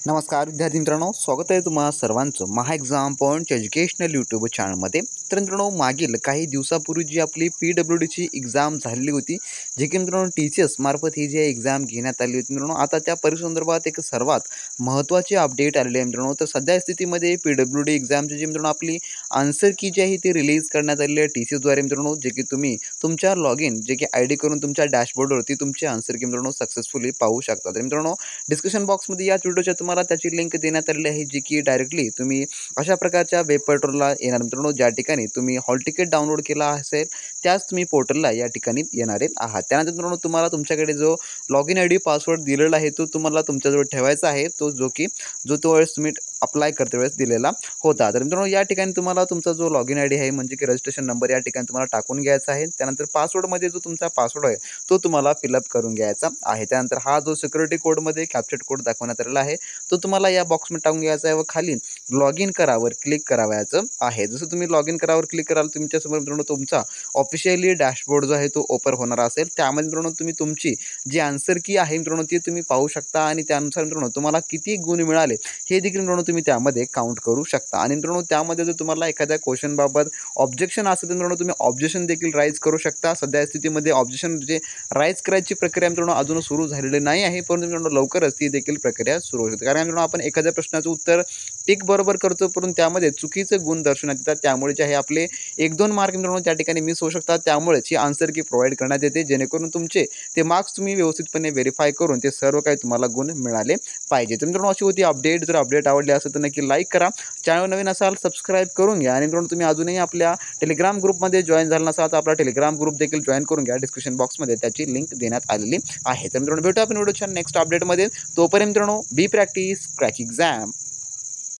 नमस्कार विद्यार्थी मित्रांनो, स्वागत आहे तुम्हा सर्वांचं महा एक्झाम पॉईंट एज्युकेशनल यूट्यूब चॅनलमध्ये. तर मित्रांनो, मागील काही दिवसापूर्वी जी आपली PWDची एक्झाम झालेली होती, जे की मित्रांनो TCS मार्फत ही जी एक्झाम घेण्यात आली होती मित्रांनो. आता त्या परिसंदर्भात एक सर्वात महत्त्वाची अपडेट आलेली आहे मित्रांनो. तर सध्या स्थितीमध्ये PWD एक्झामची जी मित्रांनो आपली आन्सर की जी आहे ती रिलीज करण्यात आलेली आहे TCSद्वारे मित्रांनो, जे की तुम्ही तुमच्या लॉगिन जे की ID करून तुमच्या डॅशबोर्डवरती तुमची आन्सर की मित्रांनो सक्सेसफुली पाहू शकता. तर मित्रांनो, डिस्क्रिप्शन बॉक्समध्ये याच व्हिडिओच्या तुम्हाला त्याची लिंक देण्यात आलेली आहे, जी की डायरेक्टली तुम्ही अशा प्रकारच्या वेब पोर्टलला येणार मित्रांनो, ज्या ठिकाणी तुम्ही हॉल तिकीट डाउनलोड केला असेल त्याच तुम्ही पोर्टलला या ठिकाणी येणार आहात. त्यानंतर मित्रांनो, तुम्हाला तुमच्याकडे जो लॉगिन ID पासवर्ड दिलेला आहे तो तुम्हाला तुमच्याजवळ ठेवायचा आहे, जो तो वेळेस तुम्ही अप्लाय करते वेळेस दिलेला होता. तर मित्रांनो, या ठिकाणी तुम्हाला तुमचा जो लॉगिन ID आहे म्हणजे की रजिस्ट्रेशन नंबर या ठिकाणी तुम्हाला टाकून घ्यायचा आहे. त्यानंतर पासवर्डमध्ये जो तुमचा पासवर्ड आहे तो तुम्हाला फिलअप करून घ्यायचा आहे. त्यानंतर हा जो सिक्युरिटी कोडमध्ये कॅप्चर्ड कोड दाखवण्यात आलेला आहे तो तुम्हाला या बॉक्समध्ये टाकून घ्यायचा आहे व खाली लॉगिन करावर क्लिक करावयाचं आहे. जसं तुम्ही लॉगिन करावर क्लिक कराल, तुमच्यासमोर मित्रांनो तुमचा ऑफिशियली डॅशबोर्ड जो आहे तो ओपन होणार असेल. त्यामध्ये मित्रांनो तुम्ही तुमची जी आन्सर की आहे मित्रांनो ती तुम्ही पाहू शकता आणि त्यानुसार मित्रांनो तुम्हाला किती गुण मिळाले हे देखील मित्रांनो तुम्ही त्यामध्ये काउंट करू शकता. आणि मित्रांनो, त्यामध्ये जर तुम्हाला एखाद्या क्वेश्चनबाबत ऑब्जेक्शन असेल तर मित्रांनो तुम्ही ऑब्जेक्शन देखील राईज करू शकता. सध्या स्थितीमध्ये ऑब्जेक्शन जे राईज करायची प्रक्रिया मित्रांनो अजून सुरू झालेली नाही आहे, परंतु मित्रांनो लवकरच ती देखील प्रक्रिया सुरू होऊ शकते. कारण मित्रांनो, आपण एखाद्या प्रश्नाचं उत्तर टिक बरोबर करतो परंतु त्यामध्ये चुकीचे गुण दर्शवण्यात येतात, त्यामुळे जे आहे आपले 1-2 मार्क मित्रांनो त्या ठिकाणी मिस होऊ शकतात. त्यामुळेच ही आन्सर की प्रोव्हाइड करण्यात येते, जेणेकरून तुमचे ते मार्क्स तुम्ही व्यवस्थितपणे व्हेरीफाय करून ते सर्व काही तुम्हाला गुण मिळाले पाहिजे. तर मित्रांनो, अशी होती अपडेट. जर अपडेट आवडली असेल तर नक्की लाईक करा, चॅनल नवीन असाल सबस्क्राईब करून घ्या आणि मित्रांनो तुम्ही अजूनही आपल्या टेलिग्राम ग्रुपमध्ये जॉईन झाला नसाल तर आपला टेलिग्राम ग्रुप देखील जॉईन करून घ्या. डिस्क्रिप्शन बॉक्समध्ये त्याची लिंक देण्यात आलेली आहे. तर मित्रांनो, भेटू आपण व्हिडिओच्या नेक्स्ट अपडेटमध्ये. तोपर्यंत मित्रांनो, बी प्रॅक्टिस क्रॅक एक्झाम.